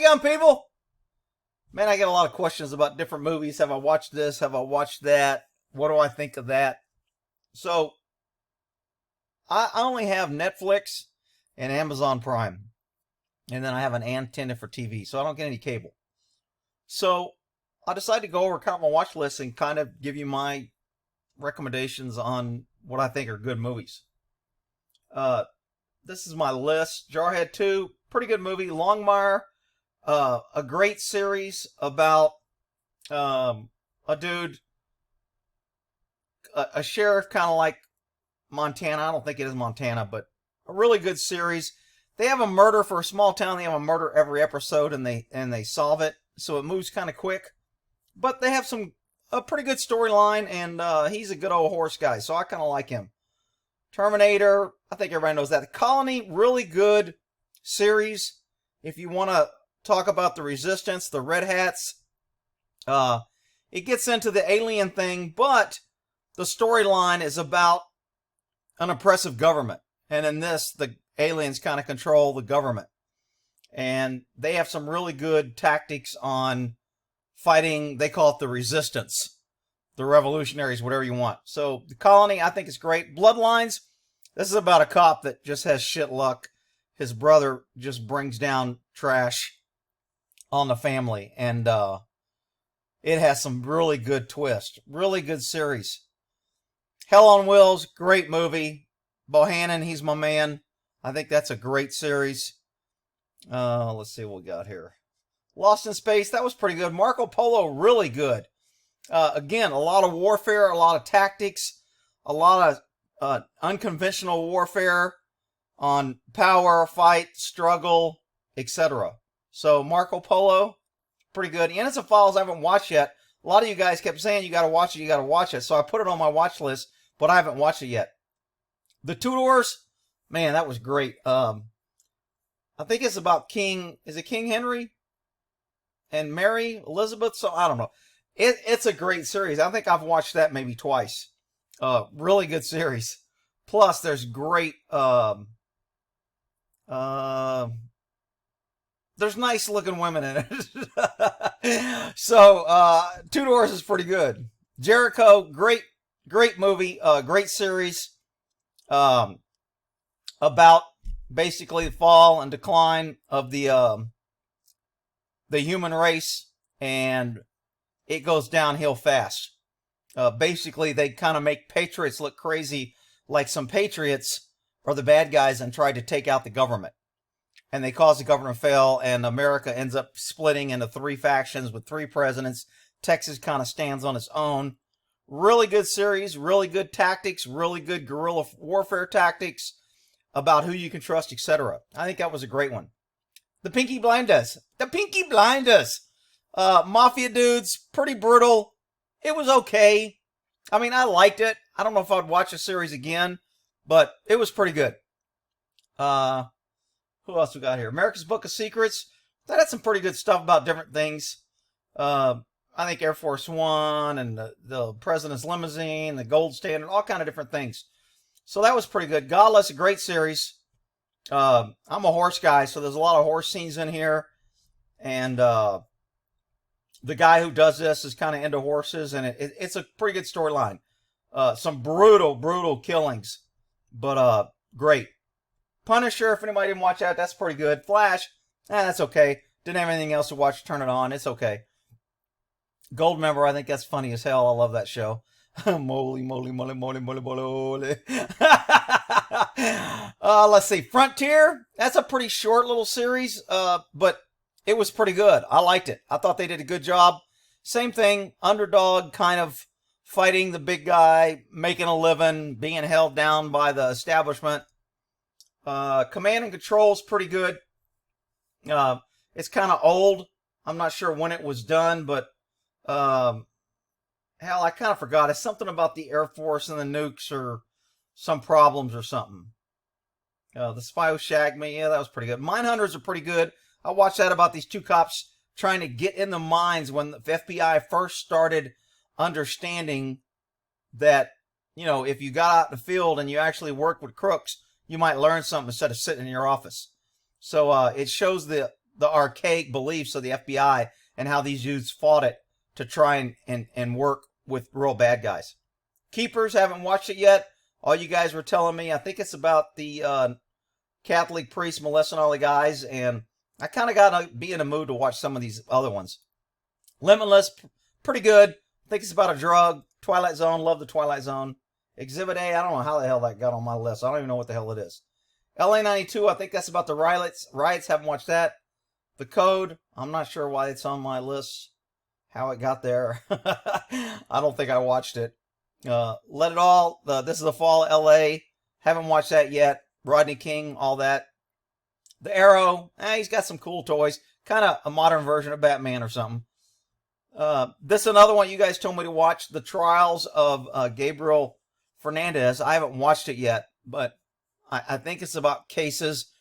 going, people? Man, I get a lot of questions about different movies. Have I watched this? Have I watched that? What do I think of that? So, I only have Netflix and Amazon Prime. And then I have an antenna for TV, so I don't get any cable. So, I decided to go over kind of my watch list and kind of give you my recommendations on what I think are good movies. This is my list. Jarhead 2, pretty good movie. Longmire, a great series about a dude, a sheriff, kind of like Montana. I don't think it is Montana, but a really good series. They have a murder for a small town. They have a murder every episode, and they solve it, so it moves kind of quick. But they have a pretty good storyline, and he's a good old horse guy, so I kind of like him. Terminator, I think everybody knows that. The Colony, really good series. If you want to talk about the Resistance, the Red Hats, it gets into the alien thing, but the storyline is about an oppressive government. And in this, the aliens kind of control the government. And they have some really good tactics on fighting. They call it the Resistance, the revolutionaries, whatever you want. So the Colony, I think, is great. Bloodlines, this is about a cop that just has shit luck. His brother just brings down trash on the family, and it has some really good twists. Really good series. Hell on Wheels, great movie. Bohannon, he's my man. I think that's a great series. Let's see what we got here. Lost in Space, that was pretty good. Marco Polo, really good. Again, a lot of warfare, a lot of tactics, a lot of unconventional warfare on power, fight, struggle, etc. So Marco Polo, pretty good. Innocent Files I haven't watched yet. A lot of you guys kept saying you got to watch it, you got to watch it. So I put it on my watch list, but I haven't watched it yet. The Tudors, man, that was great. I think it's about King Henry and Mary Elizabeth? So I don't know. It's a great series. I think I've watched that maybe twice. Really good series. Plus, there's great. There's nice looking women in it. So Tudors is pretty good. Jericho, great movie. Great series. About basically the fall and decline of the human race, and it goes downhill fast. Basically, they kind of make patriots look crazy, like some patriots are the bad guys and try to take out the government. And they cause the government to fail, and America ends up splitting into 3 factions with 3 presidents. Texas kind of stands on its own. Really good series, really good tactics, really good guerrilla warfare tactics about who you can trust, etc. I think that was a great one. The Peaky Blinders. The Peaky Blinders. Mafia dudes, pretty brutal. It was okay. I mean, I liked it. I don't know if I'd watch the series again, but it was pretty good. Who else we got here? America's Book of Secrets. That had some pretty good stuff about different things. I think Air Force One and the President's Limousine, the Gold Standard, all kind of different things. So that was pretty good. Godless, a great series. I'm a horse guy, so there's a lot of horse scenes in here. And the guy who does this is kind of into horses, and it's a pretty good storyline. Some brutal killings, but great. Punisher, if anybody didn't watch that, that's pretty good. Flash, that's okay. Didn't have anything else to watch, turn it on, it's okay. Goldmember, I think that's funny as hell. I love that show. Moly. Let's see. Frontier, that's a pretty short little series, but it was pretty good. I liked it. I thought they did a good job. Same thing, underdog, kind of fighting the big guy, making a living, being held down by the establishment. Command and Control's pretty good. It's kind of old. I'm not sure when it was done, but hell, I kind of forgot. It's something about the Air Force and the nukes or some problems or something. The Spy Who Shagged Me, yeah, that was pretty good. Mindhunters are pretty good. I watched that about these 2 cops trying to get in the mines when the FBI first started understanding that, you know, if you got out in the field and you actually worked with crooks, you might learn something instead of sitting in your office. So it shows the the archaic beliefs of the FBI and how these youths fought it to try and work with real bad guys. Keepers, haven't watched it yet. All you guys were telling me, I think it's about the Catholic priest molesting all the guys, and I kind of got to be in a mood to watch some of these other ones. Limitless, pretty good. I think it's about a drug. Twilight Zone, love the Twilight Zone. Exhibit A, I don't know how the hell that got on my list. I don't even know what the hell it is. LA 92, I think that's about the riots. Haven't watched that. The Code, I'm not sure why it's on my list. How it got there. I don't think I watched it. Let It All, This Is the Fall of LA. Haven't watched that yet. Rodney King, all that. The Arrow, he's got some cool toys. Kind of a modern version of Batman or something. This is another one you guys told me to watch. The Trials of Gabriel Fernandez. I haven't watched it yet, but I think it's about cases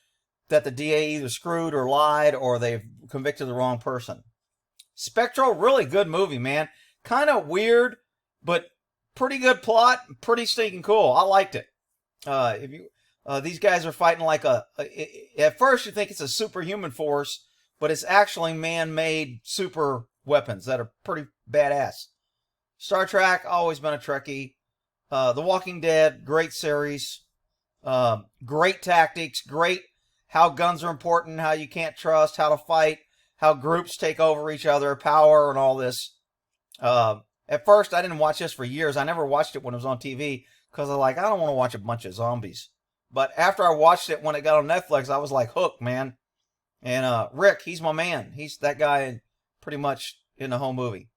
that the DA either screwed or lied or they've convicted the wrong person. Spectral, really good movie, man. Kind of weird, but pretty good plot, pretty stinking cool. I liked it. These guys are fighting like at first you think it's a superhuman force, but it's actually man-made super weapons that are pretty badass. Star Trek, always been a Trekkie. The Walking Dead, great series. Great tactics, great how guns are important, how you can't trust, how to fight, how groups take over each other, power, and all this. At first, I didn't watch this for years. I never watched it when it was on TV because I was like, I don't want to watch a bunch of zombies. But after I watched it when it got on Netflix, I was like hooked, man. And Rick, he's my man. He's that guy pretty much in the whole movie.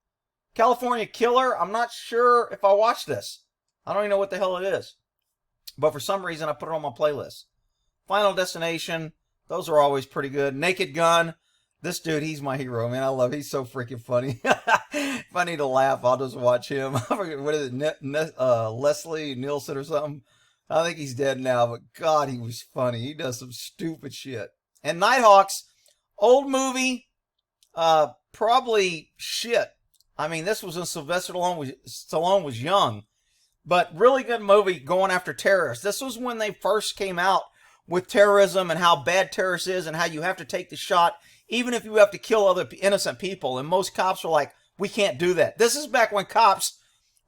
California Killer, I'm not sure if I watched this. I don't even know what the hell it is. But for some reason, I put it on my playlist. Final Destination, those are always pretty good. Naked Gun, this dude, he's my hero, man. I love him. He's so freaking funny. If I need to laugh, I'll just watch him. I forget, what is it, Leslie Nielsen or something? I think he's dead now, but God, he was funny. He does some stupid shit. And Nighthawks, old movie, probably shit. I mean, this was when Sylvester Stallone was young, but really good movie going after terrorists. This was when they first came out with terrorism and how bad terrorists is and how you have to take the shot, even if you have to kill other innocent people. And most cops were like, we can't do that. This is back when cops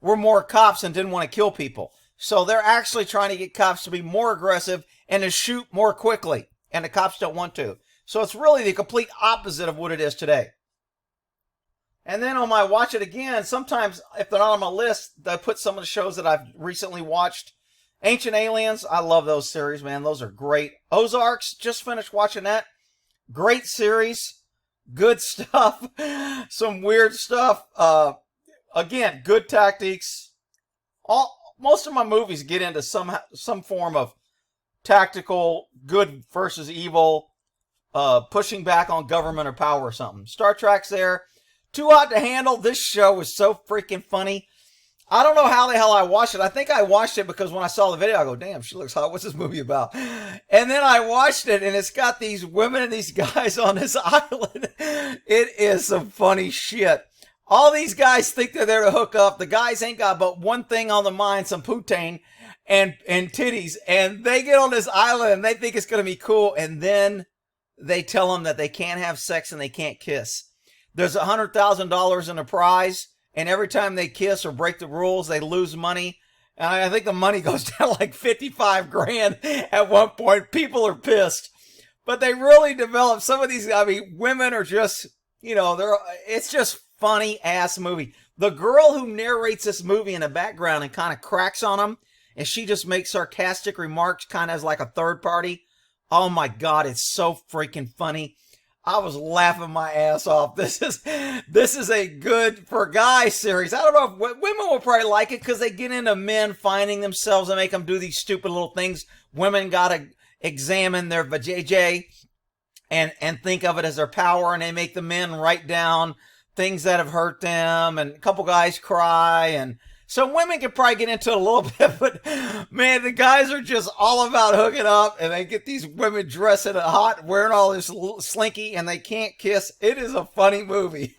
were more cops and didn't want to kill people. So they're actually trying to get cops to be more aggressive and to shoot more quickly. And the cops don't want to. So it's really the complete opposite of what it is today. And then on my watch it again, sometimes if they're not on my list, I put some of the shows that I've recently watched. Ancient Aliens, I love those series, man. Those are great. Ozarks, just finished watching that. Great series. Good stuff. Some weird stuff. Again, good tactics. Most of my movies get into some form of tactical, good versus evil, pushing back on government or power or something. Star Trek's there. Too Hot to Handle. This show was so freaking funny. I don't know how the hell I watched it. I think I watched it because when I saw the video, I go, damn, she looks hot. What's this movie about? And then I watched it, and it's got these women and these guys on this island. It is some funny shit. All these guys think they're there to hook up. The guys ain't got but one thing on the mind, some poutine and titties. And they get on this island, and they think it's going to be cool. And then they tell them that they can't have sex and they can't kiss. There's $100,000 in a prize. And every time they kiss or break the rules, they lose money. And I think the money goes down like 55 grand at one point. People are pissed. But they really develop some of these, I mean, women are just, you know, it's just funny ass movie. The girl who narrates this movie in the background and kind of cracks on them, and she just makes sarcastic remarks kind of as like a third party. Oh my God, it's so freaking funny. I was laughing my ass off. This is a good for guys series. I don't know if women will probably like it because they get into men finding themselves and make them do these stupid little things. Women got to examine their vajayjay and think of it as their power, and they make the men write down things that have hurt them, and a couple guys cry, and so women can probably get into it a little bit, but man, the guys are just all about hooking up, and they get these women dressing hot, wearing all this slinky, and they can't kiss. It is a funny movie.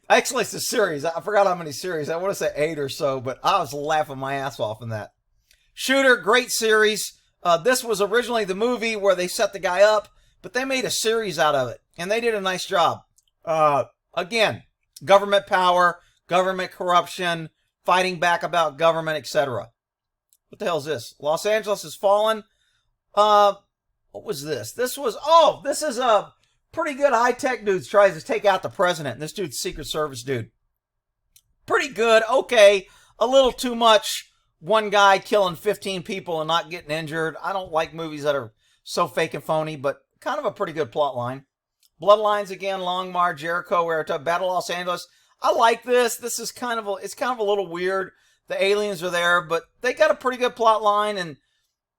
Actually, it's a series. I forgot how many series. I want to say 8 or so, but I was laughing my ass off in that. Shooter, great series. This was originally the movie where they set the guy up, but they made a series out of it. and they did a nice job. Again, government power, government corruption, fighting back about government, etc. What the hell is this? Los Angeles has fallen. What was this? This is a pretty good high-tech dude tries to take out the president. This dude's Secret Service dude. Pretty good. Okay. A little too much. One guy killing 15 people and not getting injured. I don't like movies that are so fake and phony, but kind of a pretty good plot line. Bloodlines again, Longmire, Jericho, Huerta, Battle Los Angeles. I like this. This is kind of a little weird. The aliens are there, but they got a pretty good plot line, and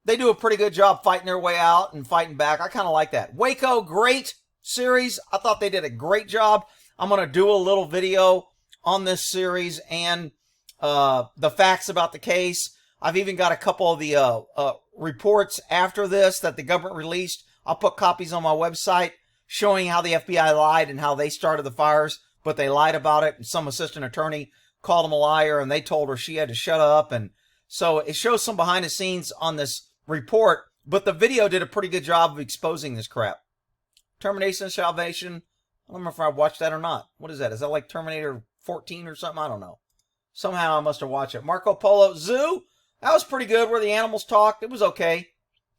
they do a pretty good job fighting their way out and fighting back. I kind of like that. Waco, great series. I thought they did a great job. I'm going to do a little video on this series and the facts about the case. I've even got a couple of the reports after this that the government released. I'll put copies on my website showing how the FBI lied and how they started the fires, but they lied about it, and some assistant attorney called them a liar, and they told her she had to shut up. And so it shows some behind the scenes on this report, but the video did a pretty good job of exposing this crap. Termination and Salvation. I don't remember if I watched that or not. What is that? Is that like Terminator 14 or something? I don't know. Somehow I must have watched it. Marco Polo Zoo. That was pretty good where the animals talked. It was okay.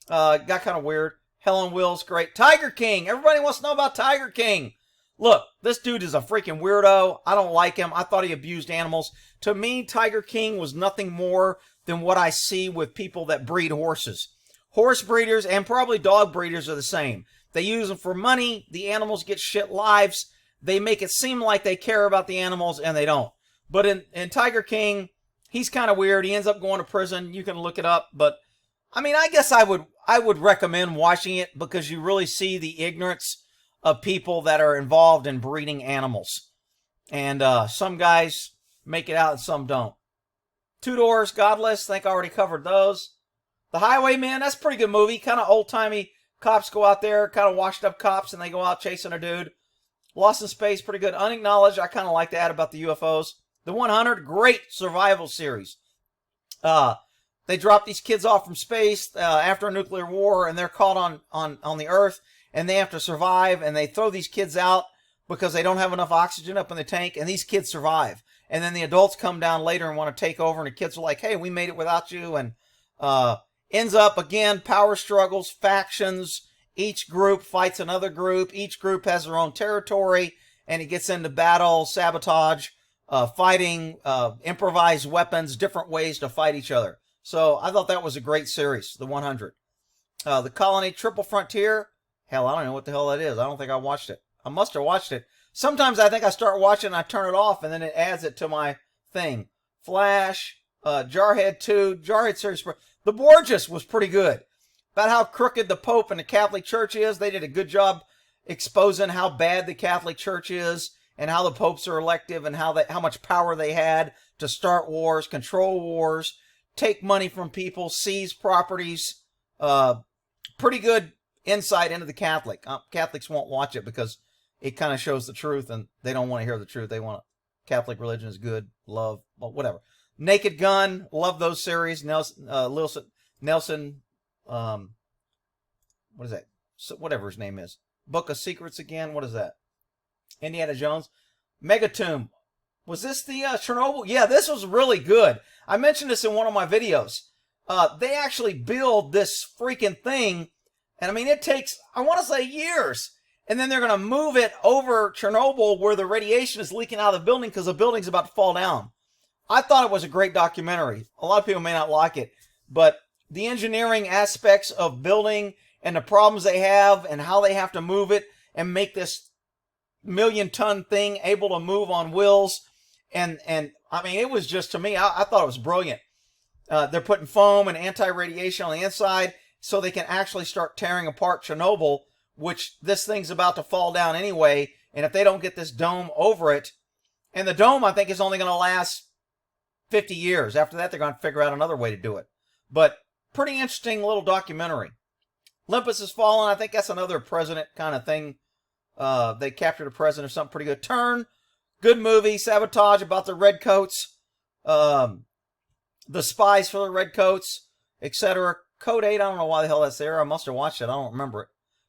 Got kind of weird. Helen Wills, great. Tiger King. Everybody wants to know about Tiger King. Look, this dude is a freaking weirdo. I don't like him. I thought he abused animals. To me, Tiger King was nothing more than what I see with people that breed horses. Horse breeders and probably dog breeders are the same. They use them for money. The animals get shit lives. They make it seem like they care about the animals, and they don't. But in Tiger King, he's kind of weird. He ends up going to prison. You can look it up. But, I mean, I guess I would recommend watching it because you really see the ignorance of people that are involved in breeding animals. And some guys make it out and some don't. Two Doors, Godless, I think I already covered those. The Highwayman, that's a pretty good movie. Kind of old-timey cops go out there, kind of washed-up cops, and they go out chasing a dude. Lost in Space, pretty good. Unacknowledged, I kind of like that about the UFOs. The 100, great survival series. They drop these kids off from space after a nuclear war, and they're caught on the Earth, and they have to survive, and they throw these kids out because they don't have enough oxygen up in the tank, and these kids survive. And then the adults come down later and want to take over, and the kids are like, hey, we made it without you, and ends up, again, power struggles, factions. Each group fights another group. Each group has their own territory, and it gets into battle, sabotage, fighting, improvised weapons, different ways to fight each other. So I thought that was a great series, the 100. The Colony, Triple Frontier. Hell, I don't know what the hell that is. I don't think I watched it. I must have watched it. Sometimes I think I start watching and I turn it off, and then it adds it to my thing. Flash, Jarhead 2, Jarhead series. The Borgias was pretty good. About how crooked the Pope and the Catholic Church is. They did a good job exposing how bad the Catholic Church is and how the popes are elective and how much power they had to start wars, control wars, take money from people, seize properties. Pretty good insight into the Catholic. Catholics won't watch it because it kind of shows the truth, and they don't want to hear the truth. They want Catholic religion is good, love, well, whatever. Naked Gun, love those series. Nelson, what is that? So, whatever his name is. Book of Secrets again. What is that? Indiana Jones. Megatomb. Was this the Chernobyl? Yeah, this was really good. I mentioned this in one of my videos. They actually build this freaking thing, and I mean, it takes, I want to say years. And then they're going to move it over Chernobyl where the radiation is leaking out of the building because the building's about to fall down. I thought it was a great documentary. A lot of people may not like it, but the engineering aspects of building and the problems they have and how they have to move it and make this million-ton thing able to move on wheels. And I mean, it was just, to me, I thought it was brilliant. They're putting foam and anti-radiation on the inside so they can actually start tearing apart Chernobyl, which this thing's about to fall down anyway. And if they don't get this dome over it, and the dome, I think, is only going to last 50 years. After that, they're going to figure out another way to do it. But pretty interesting little documentary. Olympus Has Fallen. I think that's another president kind of thing. They captured a president or something pretty good. Turn. Good movie. Sabotage about the Redcoats. The spies for the Redcoats, etc. Code 8. I don't know why the hell that's there. I must have watched it. I don't remember it.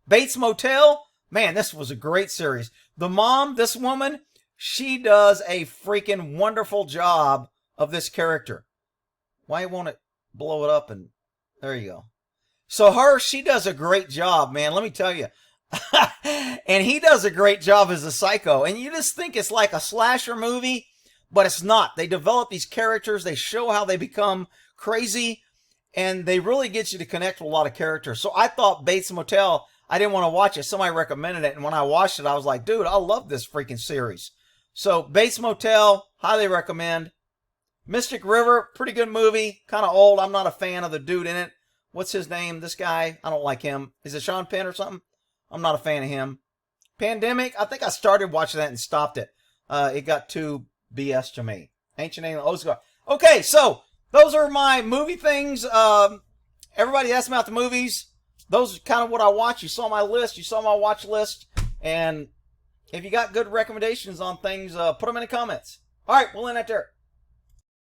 Bates Motel. Man, this was a great series. The mom, this woman, she does a freaking wonderful job of this character. Why won't it blow it up? And there you go. So she does a great job, man. Let me tell you. And he does a great job as a psycho. And you just think it's like a slasher movie, but it's not. They develop these characters. They show how they become crazy. And they really get you to connect with a lot of characters. So I thought Bates Motel, I didn't want to watch it. Somebody recommended it. And when I watched it, I was like, dude, I love this freaking series. So Bates Motel, highly recommend. Mystic River, pretty good movie. Kind of old. I'm not a fan of the dude in it. What's his name? This guy, I don't like him. Is it Sean Penn or something? I'm not a fan of him. Pandemic, I think I started watching that and stopped it. It got too BS to me. Ancient Alien, Oscar. Okay, so those are my movie things. Everybody asked me about the movies. Those are kind of what I watch. You saw my list. You saw my watch list. And if you got good recommendations on things, put them in the comments. All right, we'll end it there.